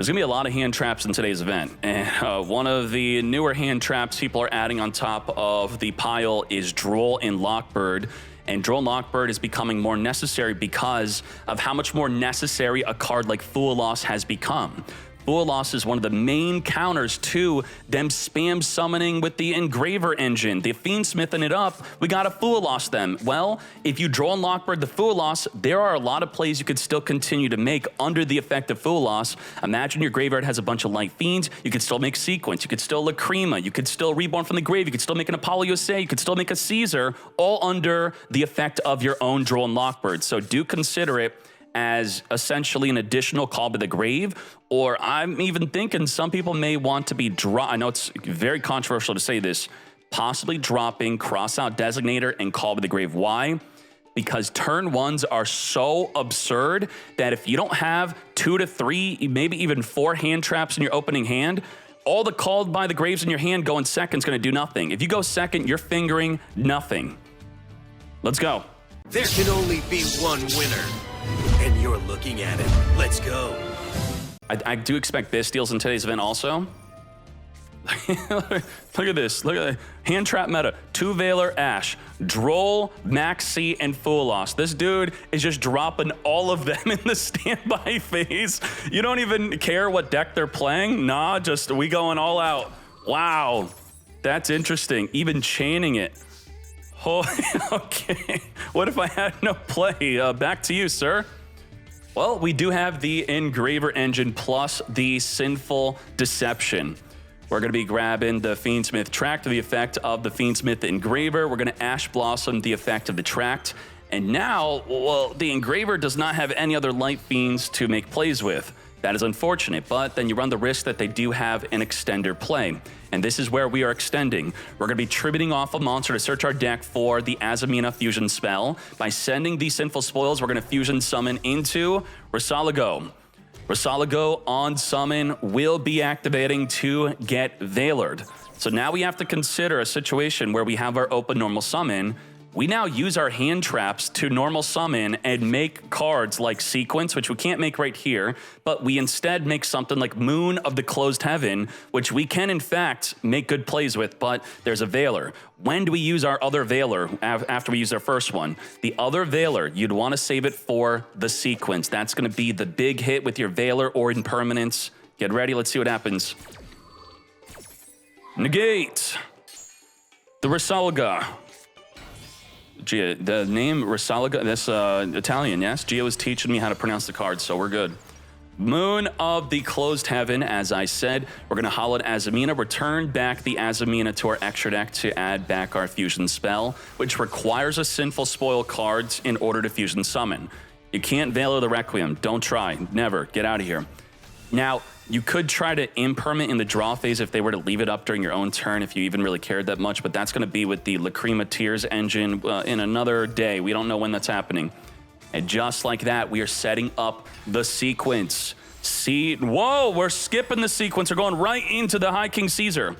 There's going to be a lot of hand traps in today's event, and one of the newer hand traps people are adding on top of the pile is Duel and Lockbird, and Duel and Lockbird is becoming more necessary because of how much more necessary a card like Fool Loss has become. Fool Loss is one of the main counters to them spam summoning with the Engraver engine. The Fiendsmithing it up, we got to Fool Loss them. Well, if you draw and Lockbird the Fool Loss, there are a lot of plays you could still continue to make under the effect of Fool Loss. Imagine your graveyard has a bunch of light fiends. You could still make Sequence. You could still Lacrima. You could still Reborn from the Grave. You could still make an Apollo USA. You could still make a Caesar, all under the effect of your own Duel and Lockbird. So do consider it as essentially an additional call to the grave, or I'm even thinking some people may want to be I know it's very controversial to say this, possibly dropping Crossout Designator and Call to the Grave. Why? Because turn ones are so absurd that if you don't have 2 to 3, maybe even 4 hand traps in your opening hand, all the Called by the Graves in your hand going second is going to do nothing. If you go second, you're fingering nothing. Let's go. There can only be one winner. And you're looking at it. Let's go. I do expect this deals in today's event also. Look at this. Look at that. Hand trap meta. 2 Veiler, Ash, Droll, Maxi, and Fool Loss. This dude is just dropping all of them in the standby phase. You don't even care what deck they're playing. Nah, just we going all out. Wow. That's interesting. Even chaining it. Oh, okay. What if I had no play? Back to you, sir. Well, we do have the Engraver engine plus the Sinful Deception. We're going to be grabbing the Fiendsmith Tract to the effect of the Fiendsmith Engraver. We're going to Ash Blossom the effect of the Tract. And now, well, the Engraver does not have any other light fiends to make plays with. That is unfortunate, but then you run the risk that they do have an extender play. And this is where we are extending. We're going to be tributing off a monster to search our deck for the Azamina fusion spell. By sending these Sinful Spoils, we're going to fusion summon into Risalago. Risalago on summon will be activating to get Veilered. So now we have to consider a situation where we have our open normal summon. We now use our hand traps to normal summon and make cards like Sequence, which we can't make right here, but we instead make something like Moon of the Closed Heaven, which we can in fact make good plays with, but there's a Veiler. When do we use our other Veiler after we use our first one? The other Veiler, you'd want to save it for the Sequence. That's going to be the big hit with your Veiler or Impermanence. Get ready, let's see what happens. Negate. The Risalaga. Gia, the name Risalaga, that's Italian, yes? Gia was teaching me how to pronounce the cards, so we're good. Moon of the Closed Heaven, as I said. We're going to hollow Azamina, return back the Azamina to our extra deck to add back our fusion spell, which requires a Sinful Spoil cards in order to fusion summon. You can't Veiler the Requiem. Don't try. Never. Get out of here. Now, you could try to impermanent in the draw phase if they were to leave it up during your own turn, if you even really cared that much, but that's going to be with the Lacrima Tears engine in another day. We don't know when that's happening. And just like that, we are setting up the Sequence. See, whoa, we're skipping the Sequence. We're going right into the High King Caesar.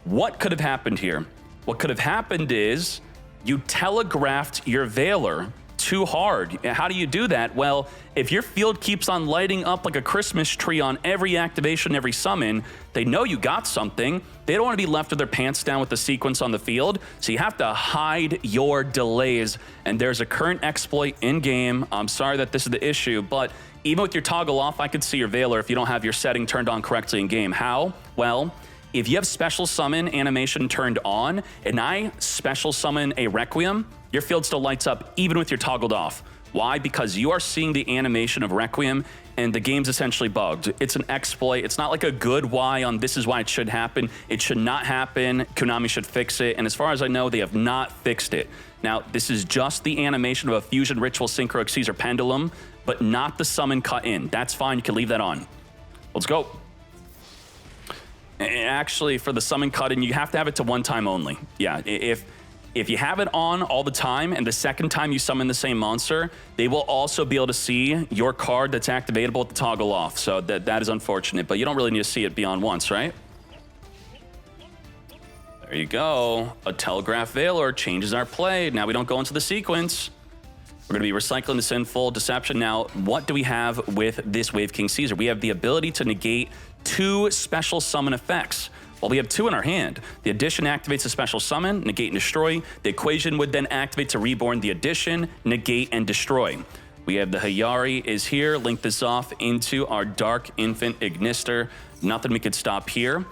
What could have happened here? What could have happened is you telegraphed your Veiler too hard. How do you do that? Well, if your field keeps on lighting up like a Christmas tree on every activation, every summon, they know you got something. They don't want to be left with their pants down with the Sequence on the field, so you have to hide your delays. And there's a current exploit in game. I'm sorry that this is the issue, but even with your toggle off, I could see your Veiler if you don't have your setting turned on correctly in game. How? Well, if you have special summon animation turned on, and I special summon a Requiem, your field still lights up even with your toggled off. Why? Because you are seeing the animation of Requiem and the game's essentially bugged. It's an exploit. It's not like a good why on this is why it should happen. It should not happen. Konami should fix it. And as far as I know, they have not fixed it. Now, this is just the animation of a Fusion Ritual Synchro Caesar Pendulum, but not the summon cut in. That's fine. You can leave that on. Let's go. Actually, for the summon cut in, you have to have it to one time only. Yeah, if you have it on all the time and the second time you summon the same monster, they will also be able to see your card that's activatable with the toggle off. So that is unfortunate, but you don't really need to see it beyond once, right? There you go. A Telegraph Veiler changes our play. Now we don't go into the Sequence. We're going to be recycling the Sinful Deception. Now, what do we have with this Wave King SEAzer? We have the ability to negate 2 special summon effects. Well, we have 2 in our hand. The addition activates a special summon, negate and destroy. The equation would then activate to reborn the addition, negate and destroy. We have the Hayari is here. Link this off into our Dark Infant Ignister. Nothing we could stop here.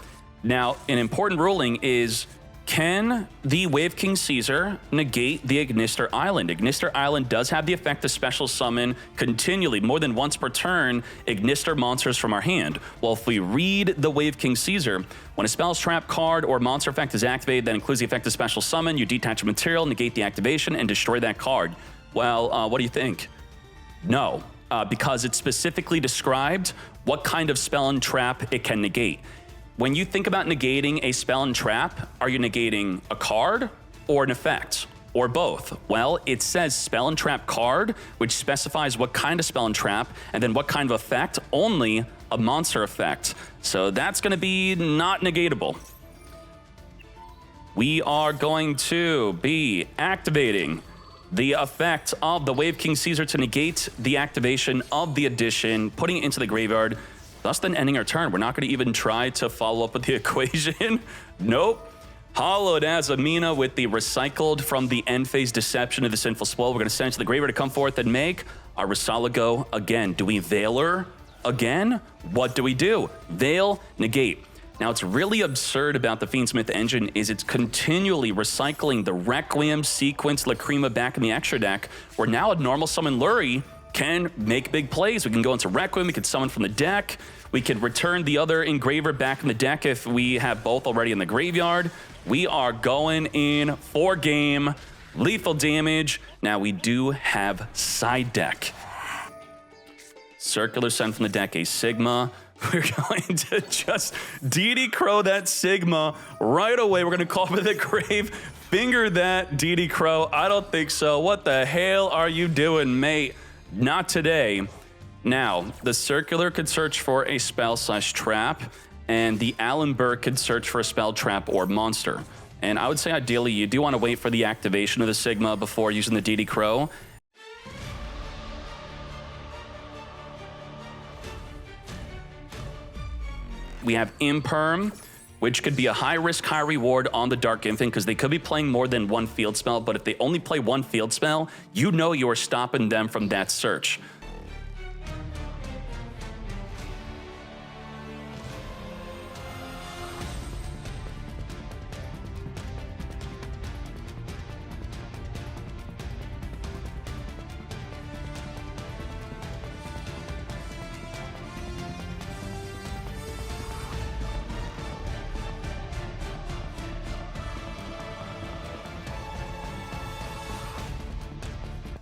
Now, an important ruling is, can the Wave King SEAzer negate the Ignister Island? Ignister Island does have the effect to special summon continually, more than once per turn, Ignister monsters from our hand. Well, if we read the Wave King SEAzer, when a spell's trap card or monster effect is activated that includes the effect of special summon, you detach a material, negate the activation, and destroy that card. Well, what do you think? No, because it specifically described what kind of spell and trap it can negate. When you think about negating a spell and trap, are you negating a card or an effect? Or both? Well, it says spell and trap card, which specifies what kind of spell and trap, and then what kind of effect, only a monster effect. So that's gonna be not negatable. We are going to be activating the effect of the Wave King SEAzer to negate the activation of the addition, putting it into the graveyard, thus then ending our turn. We're not going to even try to follow up with the equation. Nope. Hollowed as Amina with the recycled from the end phase Deception of the Sinful Spoil. We're going to send it to the graveyard to come forth and make our Risalago again. Do we Veiler again? What do we do? Veil, negate. Now, what's really absurd about the Fiendsmith engine is it's continually recycling the Requiem, Sequence, Lacrima back in the extra deck, where now a normal summon Lurie can make big plays. We can go into Requiem, we can summon from the deck, we could return the other Engraver back in the deck if we have both already in the graveyard. We are going in for game, lethal damage. Now, we do have side deck. Circular Send from the deck, a Sigma. We're going to just DD Crow that Sigma right away. We're going to call for the grave. Finger that DD Crow. I don't think so. What the hell are you doing, mate? Not today. Now, the Circular could search for a spell/trap, and the Allen Burke could search for a spell, trap, or monster. And I would say ideally you do want to wait for the activation of the Sigma before using the DD Crow. We have Imperm, which could be a high risk, high reward on the Dark Infant because they could be playing more than one field spell, but if they only play one field spell, you know you are stopping them from that search.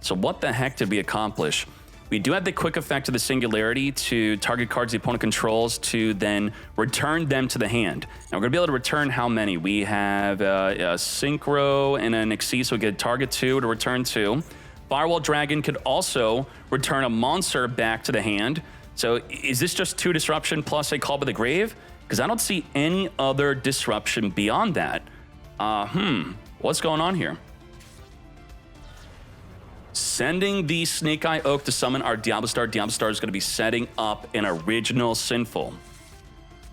So what the heck did we accomplish? We do have the quick effect of the Singularity to target cards the opponent controls to then return them to the hand. Now we're gonna be able to return how many? We have a Synchro and an Xyz, so we get target 2 to return 2. Firewall Dragon could also return a monster back to the hand. So is this just 2 disruption plus a Call by the Grave? Because I don't see any other disruption beyond that. What's going on here? Sending the Snake Eye Oak to summon our Diablo Star. Diablo Star is going to be setting up an original Sinful.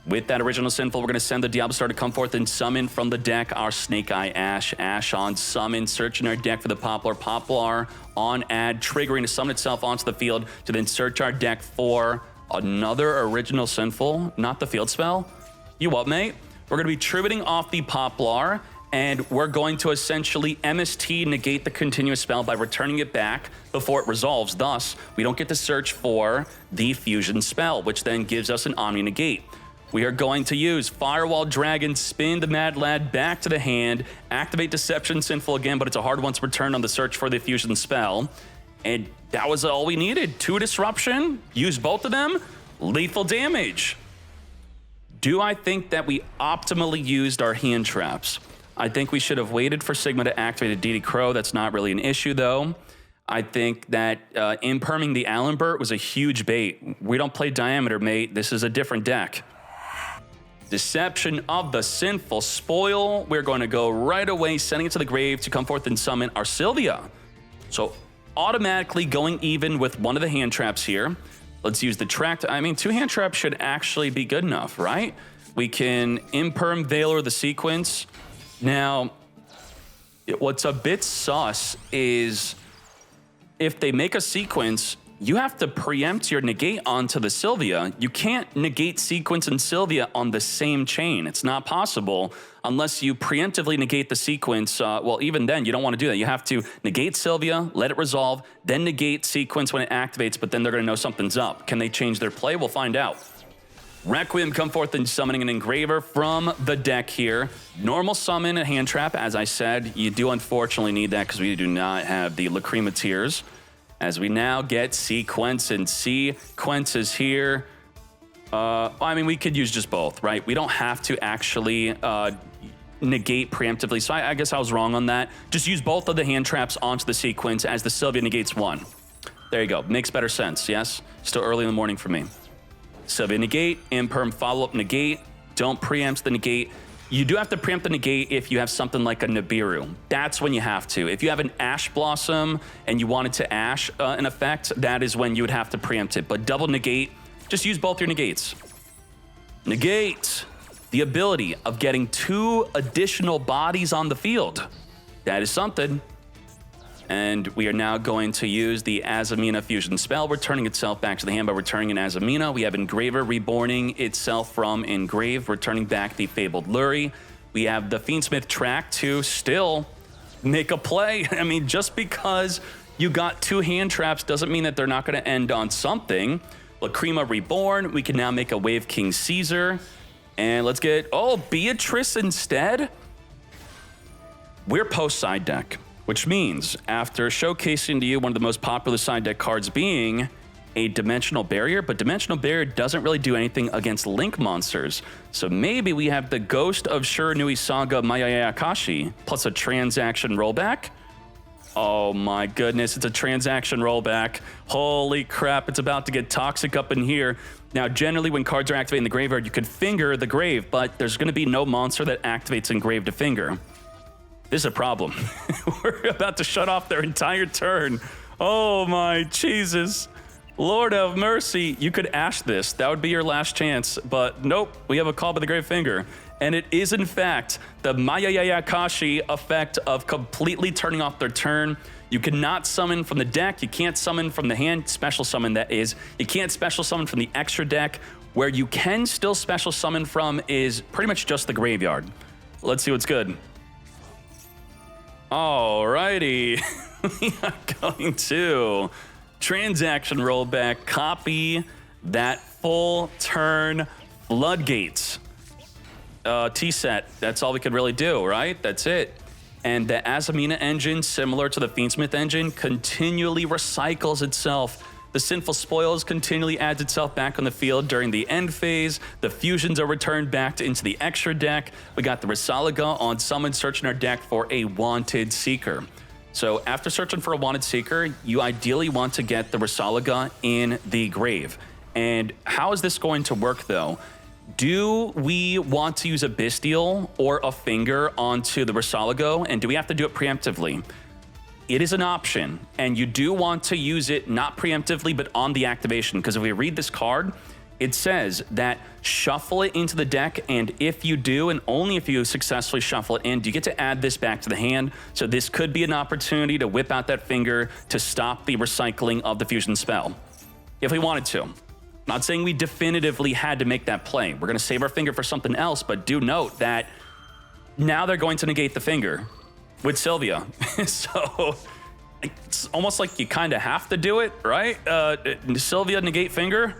With that original Sinful, we're going to send the Diablo Star to come forth and summon from the deck our Snake Eye Ash. Ash on summon, searching our deck for the Poplar. Poplar on add, triggering to summon itself onto the field to then search our deck for another original Sinful, not the field spell. You what, mate? We're going to be tributing off the Poplar, and we're going to essentially MST negate the continuous spell by returning it back before it resolves. Thus, we don't get to search for the fusion spell, which then gives us an Omni negate. We are going to use Firewall Dragon, spin the Mad Lad back to the hand, activate Deception Sinful again, but it's a hard one to return on the search for the fusion spell. And that was all we needed. 2 disruption, use both of them, lethal damage. Do I think that we optimally used our hand traps? I think we should have waited for Sigma to activate a DD Crow. That's not really an issue, though. I think that imperming the Allenbert was a huge bait. We don't play Diameter, mate. This is a different deck. Deception of the Sinful Spoil. We're going to go right away, sending it to the grave to come forth and summon our Sylvia. So automatically going even with one of the hand traps here. Let's use the track. I mean, 2 hand traps should actually be good enough, right? We can Imperm Valor the sequence. Now, what's a bit sus is if they make a sequence, you have to preempt your negate onto the Sylvia. You can't negate sequence and Sylvia on the same chain. It's not possible unless you preemptively negate the sequence. Well, even then, you don't want to do that. You have to negate Sylvia, let it resolve, then negate sequence when it activates, but then they're going to know something's up. Can they change their play? We'll find out. Requiem come forth and summoning an Engraver from the deck here. Normal summon a hand trap, as I said. You do unfortunately need that because we do not have the Lacrima Tears. As we now get Sequence, and Sequence is here. I mean, we could use just both, right? We don't have to actually negate preemptively, so I guess I was wrong on that. Just use both of the hand traps onto the Sequence as the Sylvia negates one. There you go. Makes better sense, yes? Still early in the morning for me. Sylvia negate, Imperm follow-up negate. Don't preempt the negate. You do have to preempt the negate if you have something like a Nibiru. That's when you have to. If you have an Ash Blossom and you wanted to Ash an effect, that is when you would have to preempt it. But double negate, just use both your negates. Negate, the ability of getting 2 additional bodies on the field. That is something. And we are now going to use the Azamina Fusion spell, returning itself back to the hand by returning an Azamina. We have Engraver reborning itself from Engrave, returning back the Fabled Lurie. We have the Fiendsmith track to still make a play. I mean, just because you got 2 hand traps doesn't mean that they're not going to end on something. Lacrima reborn. We can now make a Wave King Caesar. And let's get, Beatrice instead. We're post side deck. Which means, after showcasing to you one of the most popular side deck cards being a Dimensional Barrier, but Dimensional Barrier doesn't really do anything against Link monsters. So maybe we have the Ghost of Shiranui Saga Mayaya Akashi plus a transaction rollback. Oh my goodness, it's a transaction rollback. Holy crap, it's about to get toxic up in here. Now, generally when cards are activated in the graveyard, you could finger the grave, but there's going to be no monster that activates Engrave to finger. This is a problem. We're about to shut off their entire turn. Oh my Jesus. Lord have mercy. You could Ash this. That would be your last chance. But nope, we have a call by the Grave Finger. And it is in fact the Mayayakashi effect of completely turning off their turn. You cannot summon from the deck. You can't summon from the hand. Special summon, that is. You can't special summon from the extra deck. Where you can still special summon from is pretty much just the graveyard. Let's see what's good. Alrighty, we are going to transaction rollback, copy that full turn Floodgates. T-set, that's all we could really do, right? That's it. And the Azamina engine, similar to the Fiendsmith engine, continually recycles itself. The Sinful Spoils continually adds itself back on the field during the end phase. The fusions are returned back into the extra deck. We got the Risalaga on summon, searching our deck for a Wanted Seeker. So after searching for a Wanted Seeker, you ideally want to get the Risalaga in the grave. And how is this going to work though? Do we want to use a Bestial or a Finger onto the Risalaga? And do we have to do it preemptively? It is an option, and you do want to use it not preemptively, but on the activation, because if we read this card, it says that shuffle it into the deck, and if you do, and only if you successfully shuffle it in, do you get to add this back to the hand. So this could be an opportunity to whip out that finger to stop the recycling of the fusion spell, if we wanted to. Not saying we definitively had to make that play. We're going to save our finger for something else, but do note that now they're going to negate the finger with Sylvia. So it's almost like you kind of have to do it, right? Sylvia negate finger.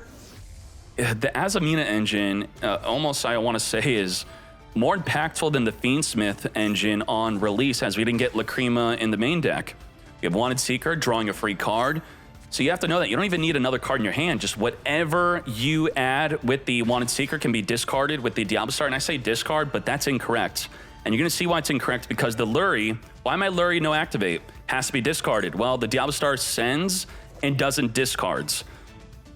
The Azamina engine, almost I want to say, is more impactful than the Fiendsmith engine on release, as we didn't get Lacrima in the main deck. We have Wanted Seeker, drawing a free card. So you have to know that you don't even need another card in your hand. Just whatever you add with the Wanted Seeker can be discarded with the Diablo Star. And I say discard, but that's incorrect. And you're going to see why it's incorrect, because the Lurie, why my Lurie no activate, has to be discarded. Well, the Diablo Star sends and doesn't discards.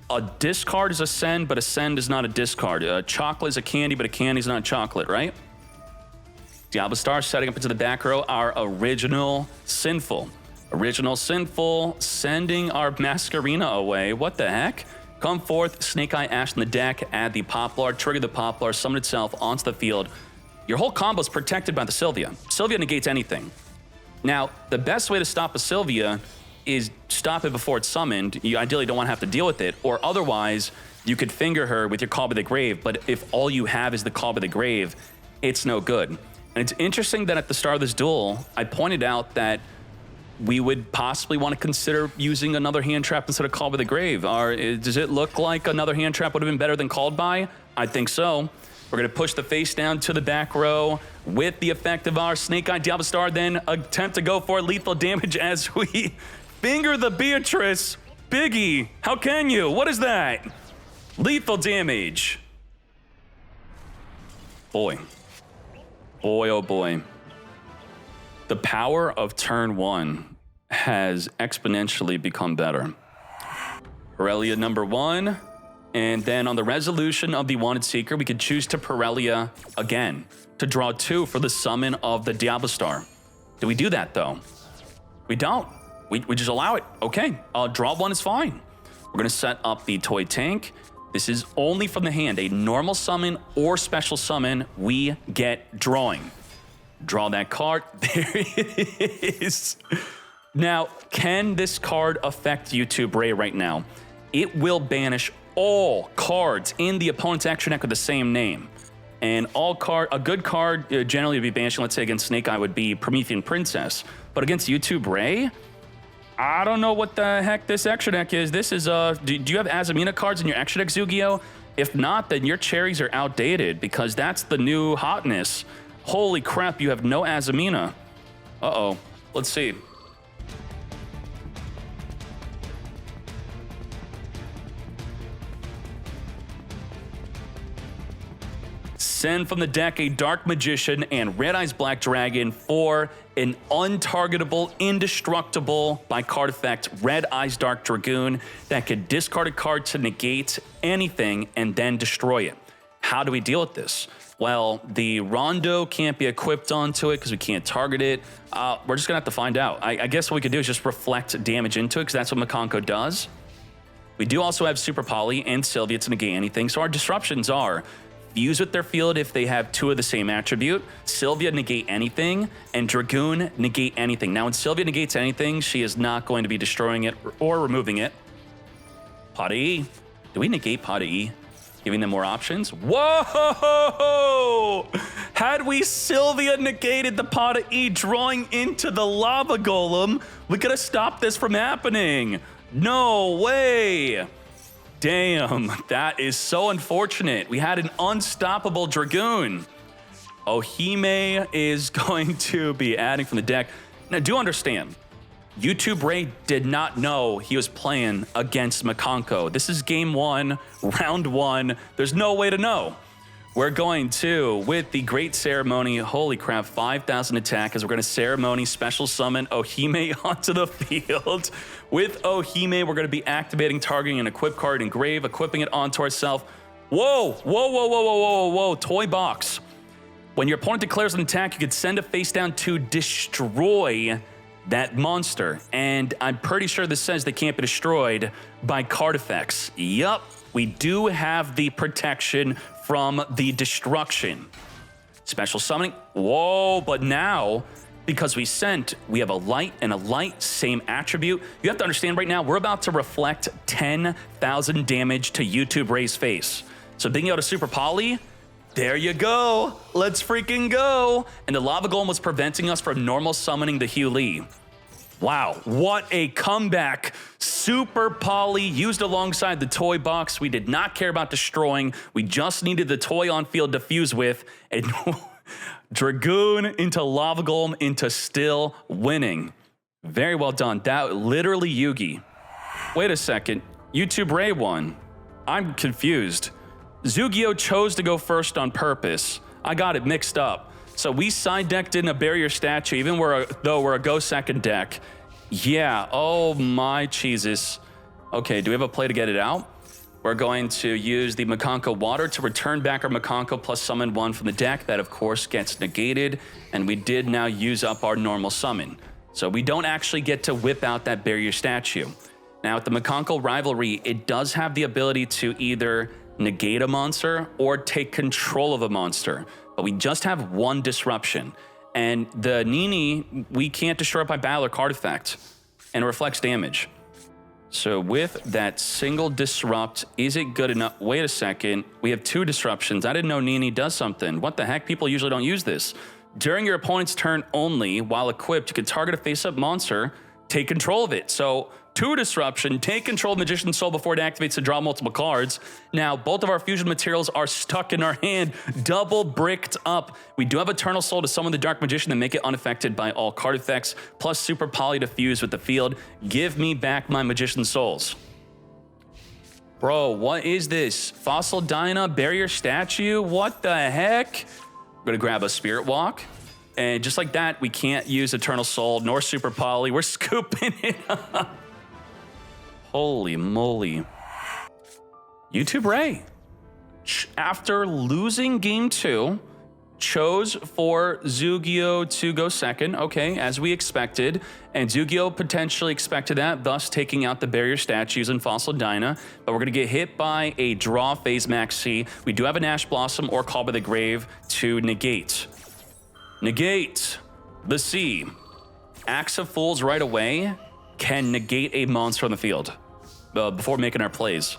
A discard is a send, but a send is not a discard. A chocolate is a candy, but a candy is not a chocolate, right? Diablo Star setting up into the back row, our original Sinful. Original Sinful, sending our Masquerina away. What the heck? Come forth, Snake Eye Ash in the deck, add the Poplar, trigger the Poplar, summon itself onto the field. Your whole combo is protected by the Sylvia. Sylvia negates anything. Now, the best way to stop a Sylvia is stop it before it's summoned. You ideally don't want to have to deal with it, or otherwise, you could finger her with your Call by the Grave, but if all you have is the Call by the Grave, it's no good. And it's interesting that at the start of this duel, I pointed out that we would possibly want to consider using another hand trap instead of Call by the Grave. Does it look like another hand trap would have been better than Called by? I think so. We're going to push the face down to the back row with the effect of our Snake Eye Diablo Star, then attempt to go for lethal damage as we finger the Beatrice. Biggie, how can you? What is that? Lethal damage. Boy. Boy, oh boy. The power of turn 1 has exponentially become better. Aurelia number 1. And then on the resolution of the Wanted Seeker, we could choose to Aurelia again to draw 2 for the summon of the Diablo Star. Do we do that though? We don't. We just allow it. Okay, draw 1 is fine. We're gonna set up the toy tank. This is only from the hand, a normal summon or special summon, we get drawing. Draw that card, there it is. Now, can this card affect YouTube Ray right now? It will banish all cards in the opponent's action deck with the same name. And a good card generally would be banishing, let's say against Snake Eye would be Promethean Princess. But against YouTube Ray, I don't know what the heck this extra deck is. This is, do you have Azamina cards in your extra deck, Zugio? If not, then your cherries are outdated because that's the new hotness. Holy crap, you have no Azamina. Uh-oh, let's see. Send from the deck a Dark Magician and Red Eyes Black Dragon for an untargetable, indestructible, by card effect, Red Eyes Dark Dragoon that could discard a card to negate anything and then destroy it. How do we deal with this? Well, the Rondo can't be equipped onto it because we can't target it. We're just gonna have to find out. I guess what we could do is just reflect damage into it because that's what Mikanko does. We do also have Super Poly and Sylvia to negate anything, so our disruptions are fuse with their field if they have 2 of the same attribute, Sylvia negate anything, and Dragoon negate anything. Now, when Sylvia negates anything, she is not going to be destroying it or removing it. Pot E. Do we negate Pot E? Giving them more options? Whoa! Had we Sylvia negated the Pot E drawing into the Lava Golem, we could have stopped this from happening. No way! Damn, that is so unfortunate. We had an unstoppable Dragoon. Ohime is going to be adding from the deck. Now, do understand, YouTube Ray did not know he was playing against Mikanko. This is game 1, round 1. There's no way to know. We're going to, with the Great Ceremony, holy crap, 5,000 attack, as we're going to Ceremony Special Summon Ohime onto the field. With Ohime, we're going to be activating, targeting an equip card in Grave, equipping it onto ourselves. Whoa, whoa, whoa, whoa, whoa, whoa, whoa, toy box. When your opponent declares an attack, you could send a face down to destroy that monster. And I'm pretty sure this says they can't be destroyed by card effects. Yup, we do have the protection from the destruction. Special summoning, whoa, but now, because we have a light and a light, same attribute. You have to understand right now, we're about to reflect 10,000 damage to YouTube Ray's face. So being able to Super Poly, there you go, let's freaking go. And the Lava Golem was preventing us from normal summoning the Hugh Lee. Wow, what a comeback. Super Poly used alongside the toy box. We did not care about destroying. We just needed the toy on field to fuse with. And Dragoon into Lava Golem into still winning. Very well done. That literally Yugi. Wait a second. YouTube Ray won. I'm confused. Zugio chose to go first on purpose. I got it mixed up. So we side decked in a barrier statue, even though we're a go second deck. Yeah, oh my Jesus. Okay, do we have a play to get it out? We're going to use the Mikanko water to return back our Mikanko plus summon 1 from the deck. That, of course, gets negated. And we did now use up our normal summon. So we don't actually get to whip out that barrier statue. Now, with the Mikanko rivalry, it does have the ability to either negate a monster or take control of a monster, but we just have one disruption. And the Nini, we can't destroy it by battle or card effect, and it reflects damage. So with that single disrupt, is it good enough? Wait a second, we have 2 disruptions. I didn't know Nini does something. What the heck? People usually don't use this. During your opponent's turn only, while equipped, you can target a face-up monster, take control of it. So 2 disruption, take control of Magician's Soul before it activates to draw multiple cards. Now, both of our fusion materials are stuck in our hand, double bricked up. We do have Eternal Soul to summon the Dark Magician and make it unaffected by all card effects, plus Super Poly to fuse with the field. Give me back my Magician's Souls. Bro, what is this? Fossil Dyna, Barrier Statue? What the heck? We're gonna grab a Spirit Walk. And just like that, we can't use Eternal Soul nor Super Poly. We're scooping it up. Holy moly. YouTube Ray, after losing game 2, chose for Zugio to go second. Okay, as we expected. And Zugio potentially expected that, thus taking out the barrier statues and Fossil Dyna. But we're going to get hit by a draw phase maxi. We do have an Ash Blossom or Call by the Grave to negate. Negate the sea. Axe of Fools right away can negate a monster on the field before making our plays.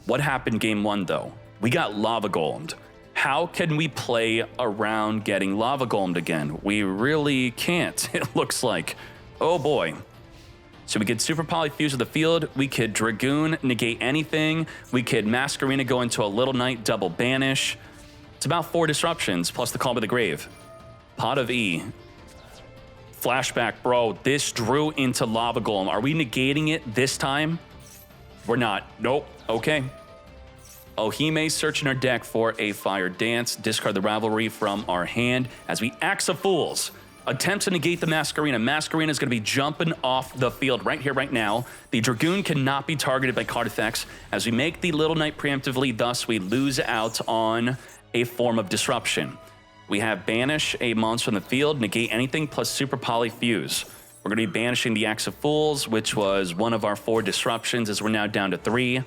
What happened game 1 though? We got Lava Golemed. How can we play around getting Lava Golemed again? We really can't, it looks like. Oh boy. So we could Super Poly fuse with the field, we could Dragoon negate anything, we could Masquerena go into a Little Knight double banish. It's about 4 disruptions plus the Call by the Grave. Pot of E. Flashback, bro, this drew into Lava Golem. Are we negating it this time? We're not. Nope. Okay. Ohime searching our deck for a Fire Dance. Discard the Rivalry from our hand as we Axe of Fools. Attempt to negate the Masquerena. Masquerena is going to be jumping off the field right here, right now. The Dragoon cannot be targeted by card effects as we make the Little Knight preemptively. Thus, we lose out on a form of disruption. We have Banish a monster on the field, negate anything, plus Super Poly Fuse. We're going to be banishing the Axe of Fools, which was one of our 4 disruptions, as we're now down to 3.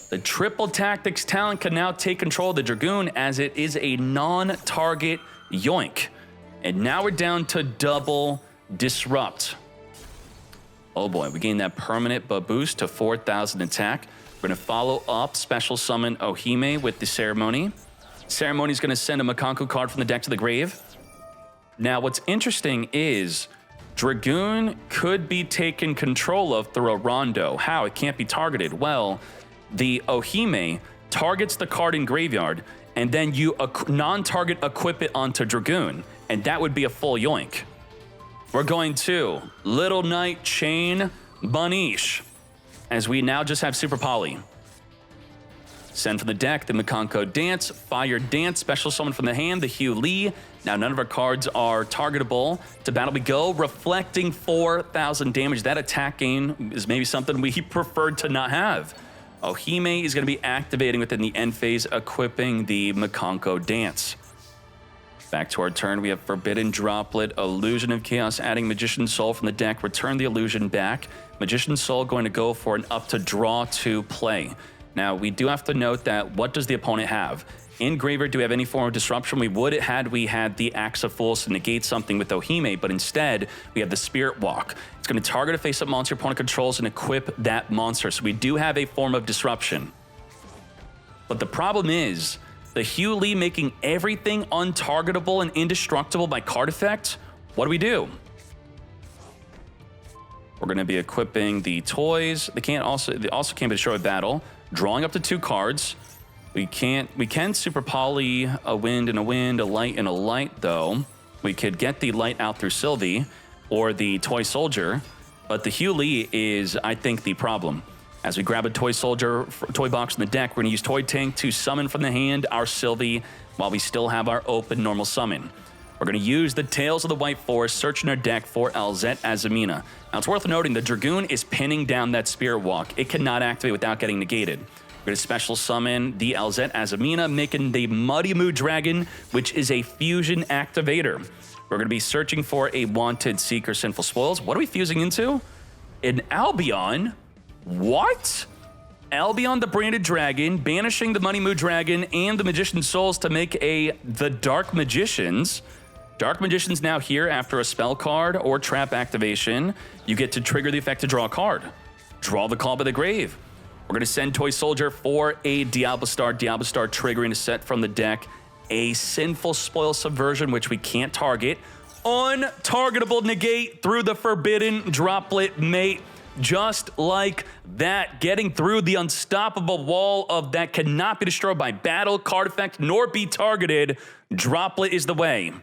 The Triple Tactics talent can now take control of the Dragoon as it is a non-target yoink. And now we're down to double disrupt. Oh boy, we gained that permanent boost to 4,000 attack. We're going to follow up Special Summon Ohime with the Ceremony. Ceremony is going to send a Mikanko card from the deck to the grave. Now, what's interesting is Dragoon could be taken control of through a Rondo. How? It can't be targeted. Well, the Ohime targets the card in graveyard, and then you non-target equip it onto Dragoon, and that would be a full yoink. We're going to Little Knight Chain Banish, as we now just have Super Poly. Send from the deck the Mikanko Dance, Fire Dance, Special Summon from the hand, the Hugh Lee. Now none of our cards are targetable. To battle we go, reflecting 4,000 damage. That attack gain is maybe something we preferred to not have. Ohime is going to be activating within the end phase, equipping the Mikanko Dance. Back to our turn, we have Forbidden Droplet, Illusion of Chaos, adding Magician's Soul from the deck, return the illusion back. Magician's Soul going to go for an up to draw to play. Now, we do have to note that what does the opponent have? In graveyard, do we have any form of disruption? We would had we had the Axe of Fools to negate something with Ohime, but instead, we have the Spirit Walk. It's going to target a face-up monster your opponent controls and equip that monster. So we do have a form of disruption. But the problem is, the Hugh Lee making everything untargetable and indestructible by card effect. What do we do? We're going to be equipping the toys. They also can't be destroyed battle. Drawing up to 2 cards. We can Super Poly a wind and a wind, a light and a light though. We could get the light out through Sylvie or the Toy Soldier, but the Hugh Lee is, I think, the problem. As we grab a Toy Soldier, toy box in the deck, we're gonna use Toy Tank to summon from the hand our Sylvie while we still have our open normal summon. We're gonna use the Tales of the White Forest, searching our deck for Alzette Azamina. Now it's worth noting the Dragoon is pinning down that Spirit Walk. It cannot activate without getting negated. We're going to special summon the LZ Azamina, making the Muddy Mood Dragon, which is a fusion activator. We're going to be searching for a Wanted Seeker Sinful Spoils. What are we fusing into? An Albion? What? Albion the Branded Dragon, banishing the Money Mood Dragon and the Magician's Souls to make the Dark Magicians. Dark Magician's now here after a spell card or trap activation. You get to trigger the effect to draw a card. Draw the Call by the Grave. We're going to send Toy Soldier for a Diablo Star triggering a set from the deck. A Sinful Spoil Subversion, which we can't target. Untargetable negate through the Forbidden Droplet Mate. Just like that, getting through the unstoppable wall of that cannot be destroyed by battle, card effect, nor be targeted. Droplet is the way.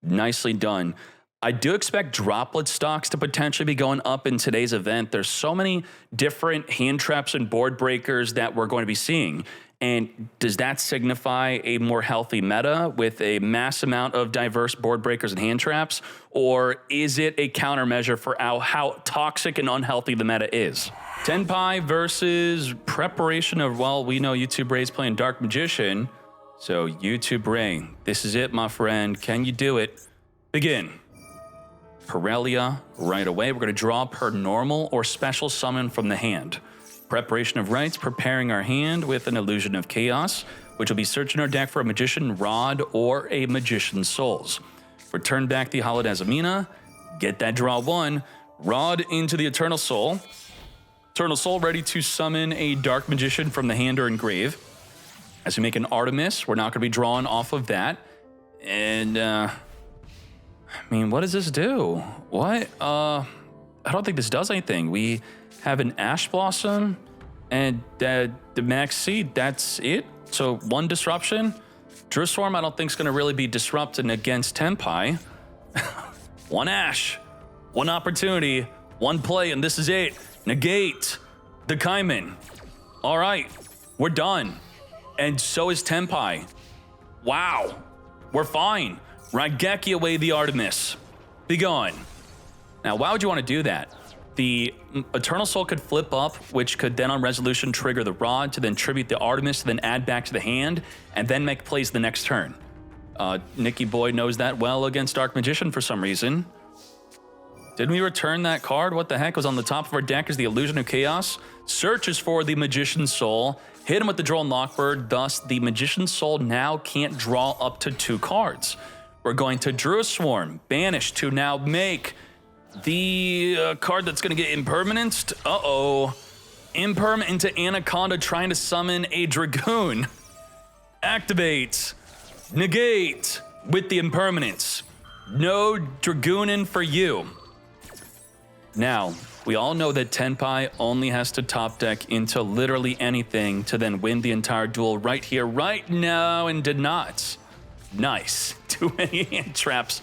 Nicely done. I do expect droplet stocks to potentially be going up in today's event. There's so many different hand traps and board breakers that we're going to be seeing. And does that signify a more healthy meta with a mass amount of diverse board breakers and hand traps? Or is it a countermeasure for how toxic and unhealthy the meta is? Tenpai versus preparation of, well, we know YouTube Ray's playing Dark Magician. So YouTube Ray, this is it, my friend. Can you do it? Begin. Perelia right away. We're going to draw per normal or special summon from the hand. Preparation of Rites, preparing our hand with an Illusion of Chaos, which will be searching our deck for a Magician Rod or a Magician's Souls. Return back the Hallowed Azamina, get that draw 1, Rod into the Eternal Soul. Eternal Soul ready to summon a Dark Magician from the hand or engrave. As we make an Artemis, we're not going to be drawing off of that. And, I mean, what does this do? What? I don't think this does anything. We have an Ash Blossom and the Max Seed. That's it. So 1 disruption. Drew Swarm, I don't think is going to really be disrupting against Tenpai. 1 Ash, 1 opportunity, 1 play, and this is it. Negate the Kaiman. All right, we're done. And so is Tenpai. Wow, we're fine. Raigeki away the Artemis. Be gone. Now, why would you want to do that? The Eternal Soul could flip up, which could then on resolution trigger the Rod to then tribute the Artemis to then add back to the hand and then make plays the next turn. Nicky Boy knows that well against Dark Magician for some reason. Didn't we return that card? What the heck was on the top of our deck is the Illusion of Chaos. Searches for the Magician's Soul. Hit him with the Droll and Lockbird. Thus, the Magician's Soul now can't draw up to 2 cards. We're going to Druid Swarm. Banish to now make the card that's going to get impermanenced. Uh-oh. Imperm into Anaconda trying to summon a Dragoon. Activate. Negate with the impermanence. No Dragoonin for you. Now, we all know that Tenpai only has to top deck into literally anything to then win the entire duel right here, right now, and did not. Nice. Too many hand traps.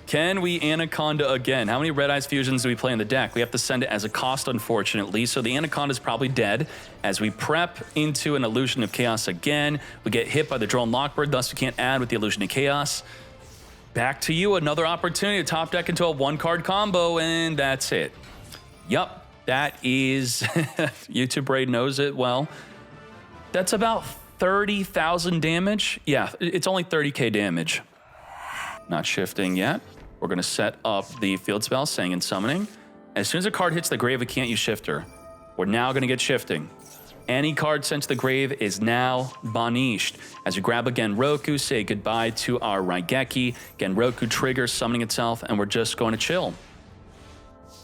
Can we Anaconda again? How many Red Eyes Fusions do we play in the deck? We have to send it as a cost, unfortunately, so the Anaconda is probably dead. As we prep into an Illusion of Chaos again, we get hit by the Drone Lockbird, thus we can't add with the Illusion of Chaos. Back to you, another opportunity to top deck into a 1-card combo, and that's it. Yup, that is, YouTube Raid knows it well. That's about 30,000 damage. Yeah, it's only 30k damage. Not shifting yet. We're going to set up the field spell, saying and summoning. As soon as a card hits the grave, we can't use shifter. We're now going to get shifting. Any card sent to the grave is now banished. As we grab again Roku, say goodbye to our Raigeki. Again, Roku triggers summoning itself, and we're just going to chill.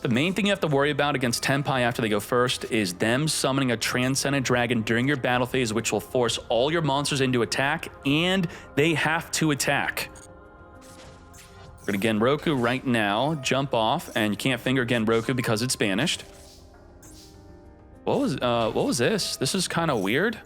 The main thing you have to worry about against Tenpai after they go first is them summoning a Transcendent Dragon during your battle phase, which will force all your monsters into attack, and they have to attack. We're going to Gen Roku right now, jump off, and you can't finger Gen Roku because it's banished. What was this? This is kind of weird.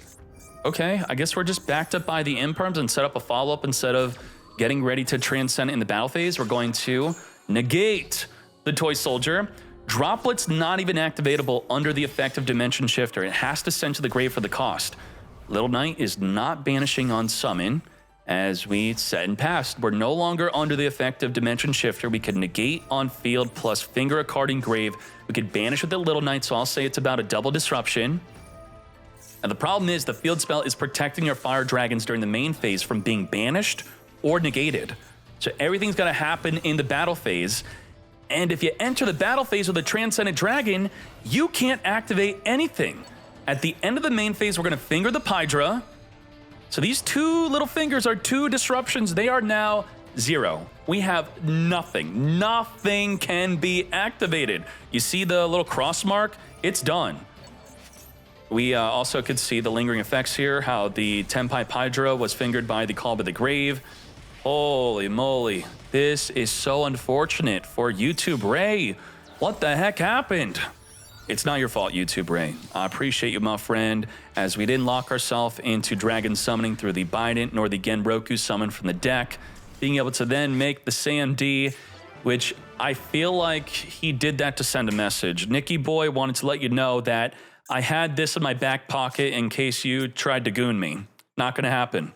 Okay, I guess we're just backed up by the imperms and set up a follow-up instead of getting ready to transcend in the battle phase. We're going to negate the Toy Soldier. Droplet's not even activatable under the effect of Dimension Shifter. It has to send to the grave for the cost. Little Knight is not banishing on summon. As we said in past, we're no longer under the effect of Dimension Shifter. We can negate on field plus finger a card in grave. We could banish with the Little Knight, so I'll say it's about a double disruption. And the problem is the field spell is protecting your fire dragons during the main phase from being banished or negated. So everything's gonna happen in the battle phase. And if you enter the battle phase with a Transcendent Dragon, you can't activate anything. At the end of the main phase, we're gonna finger the Pydra. So these two little fingers are 2 disruptions. They are now 0. We have nothing. Nothing can be activated. You see the little cross mark? It's done. We also could see the lingering effects here, how the Tenpai Pydra was fingered by the Call by the Grave. Holy moly. This is so unfortunate for YouTube Ray. What the heck happened? It's not your fault, YouTube Ray. I appreciate you, my friend, as we didn't lock ourselves into Dragon Summoning through the Bident nor the Genroku summon from the deck, being able to then make the SAMD, which I feel like he did that to send a message. Nicky Boy wanted to let you know that I had this in my back pocket in case you tried to goon me. Not gonna happen.